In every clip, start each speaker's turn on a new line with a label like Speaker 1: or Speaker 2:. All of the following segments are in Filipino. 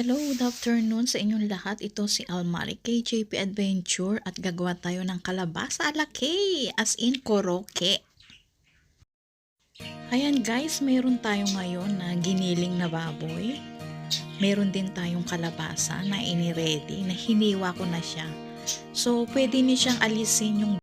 Speaker 1: Hello, good afternoon sa inyong lahat. Ito si Almari KJP Adventure at gagawa tayo ng kalabasa alake, as in koroke. Ayan guys, mayroon tayo ngayon na giniling na baboy. Meron din tayong kalabasa na ini-ready, na hiniwa ko na siya. So, pwede niyo siyang alisin yung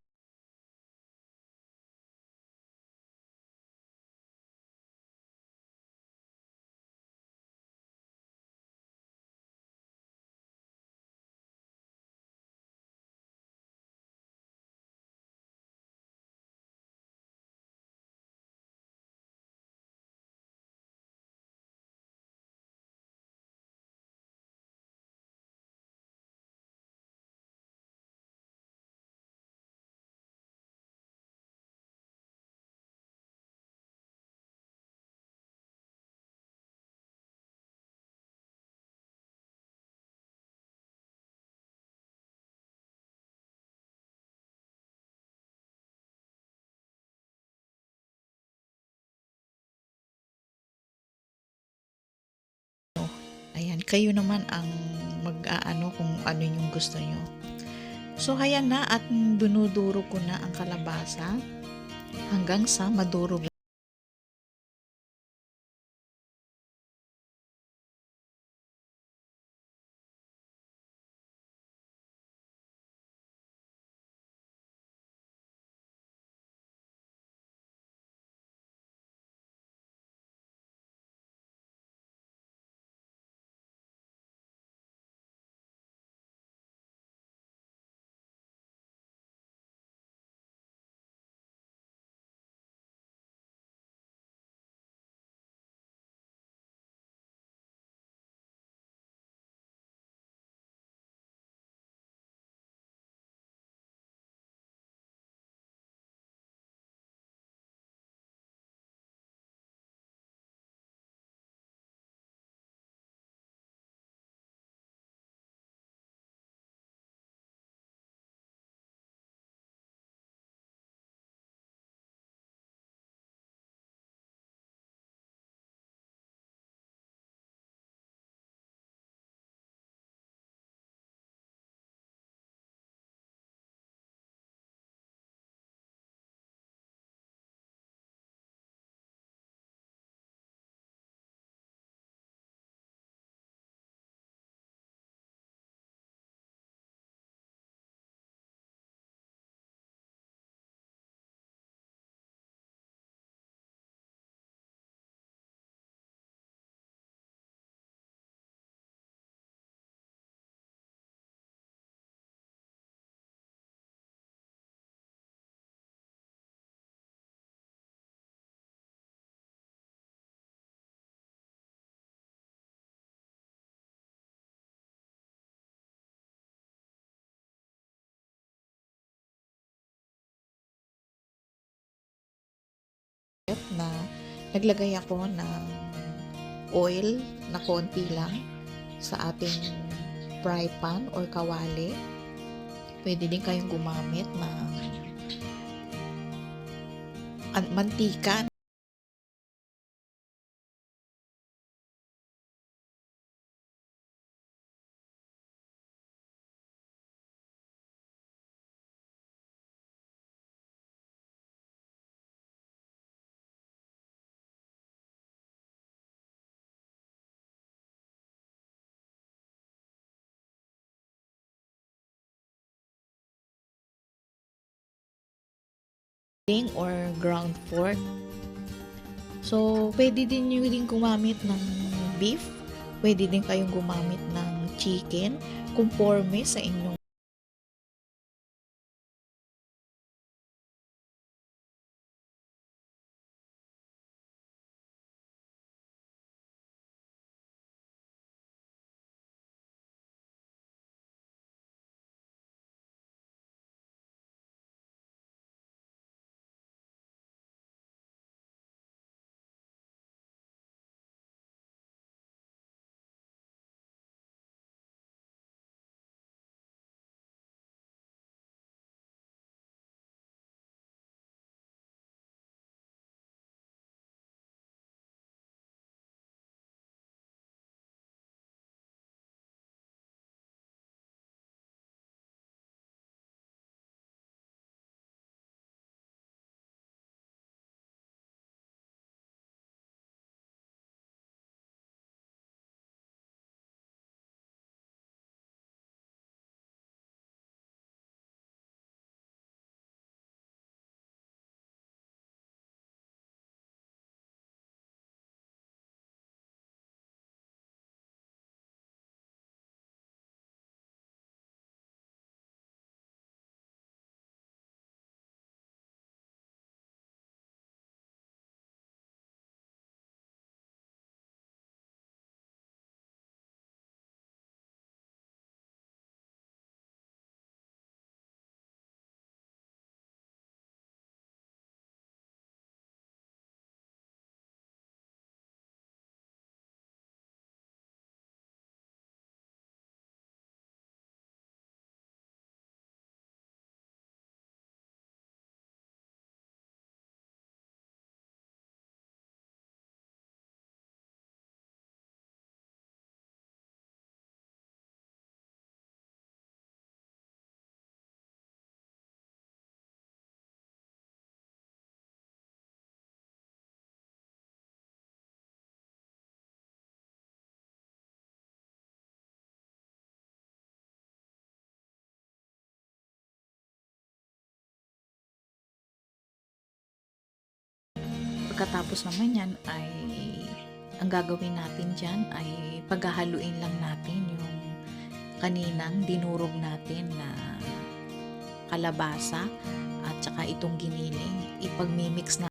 Speaker 1: ayan, kayo naman ang mag-aano kung ano yung gusto nyo. So, ayan na at dinuduro ko na ang kalabasa hanggang sa madurog. Na naglagay ako ng oil na konti lang sa ating fry pan or kawali. Pwede din kayong gumamit ng mantika. Or ground pork. So, pwede din nyo din gumamit ng beef. Pwede din kayong gumamit ng chicken. Conforme sa inyong pagkatapos naman yan ay ang gagawin natin dyan ay paghahaluin lang natin yung kaninang dinurog natin na kalabasa at saka itong giniling. Ipagmimix na.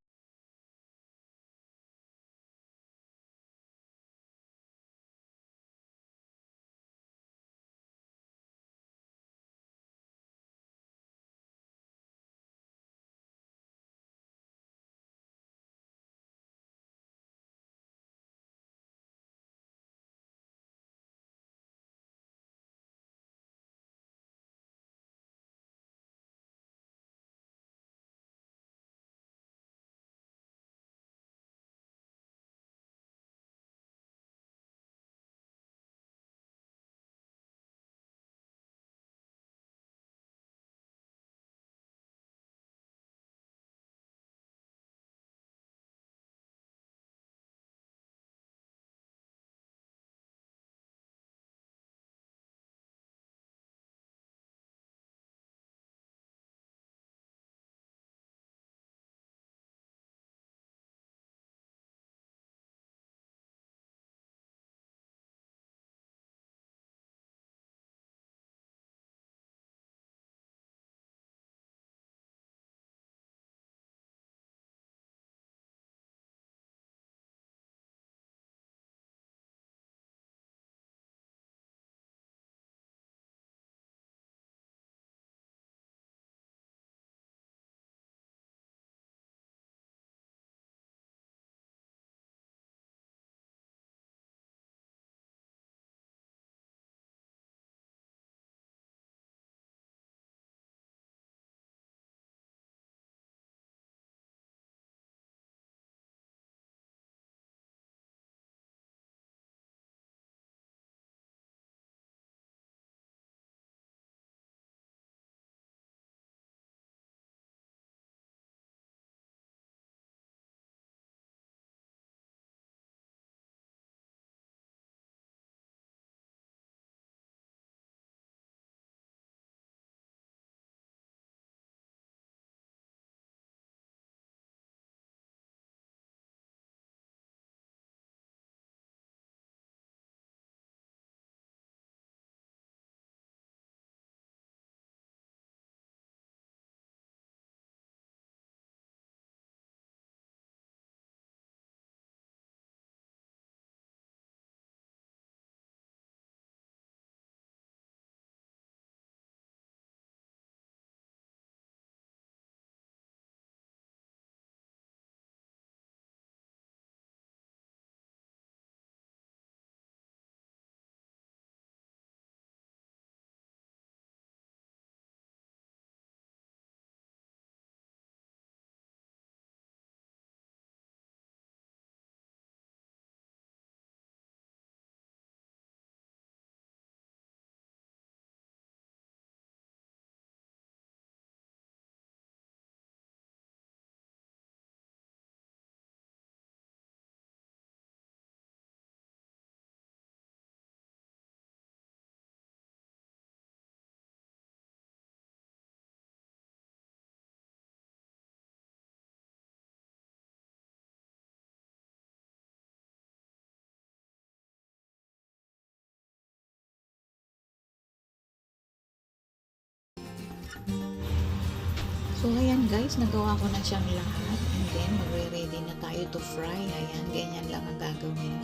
Speaker 1: So, ayan guys, nagawa ko na siyang lahat. And then, magre-ready na tayo to fry. Ayan, ganyan lang ang gagawin.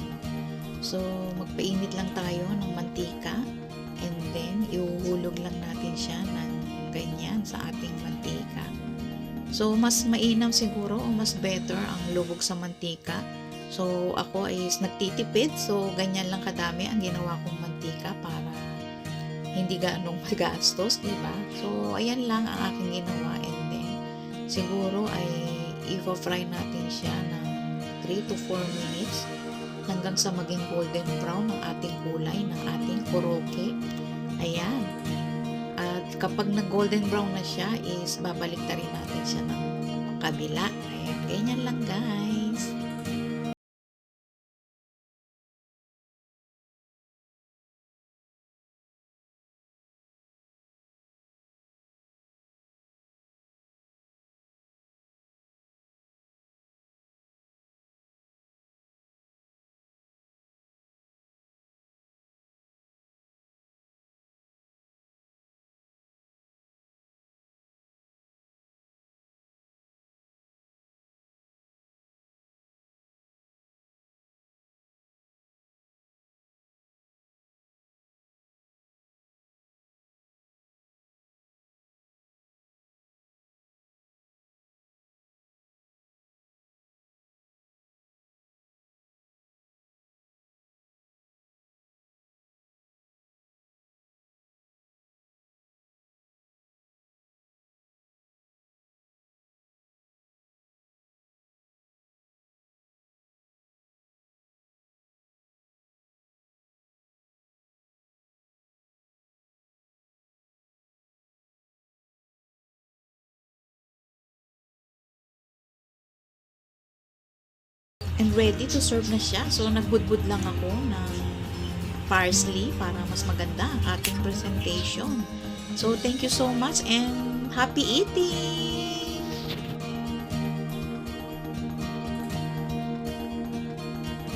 Speaker 1: So, magpainit lang tayo ng mantika. And then, ihuhulog lang natin siya ng ganyan sa ating mantika. So, mas mainam siguro o mas better ang lubog sa mantika. So, ako ay nagtitipid. So, ganyan lang kadami ang ginawa kong mantika para hindi gaanong magastos, diba? So, ayan lang ang aking ginawa. And then, siguro ay i-fry natin siya ng 3 to 4 minutes hanggang sa maging golden brown ang ating kulay ng ating koroke. Ayan. At kapag nag-golden brown na siya, is babalik na rin natin siya ng kabila. Ayan. Ganyan lang guys. And ready to serve na siya. So, nagbudbud lang ako ng parsley para mas maganda ang ating presentation. So, thank you so much and happy eating!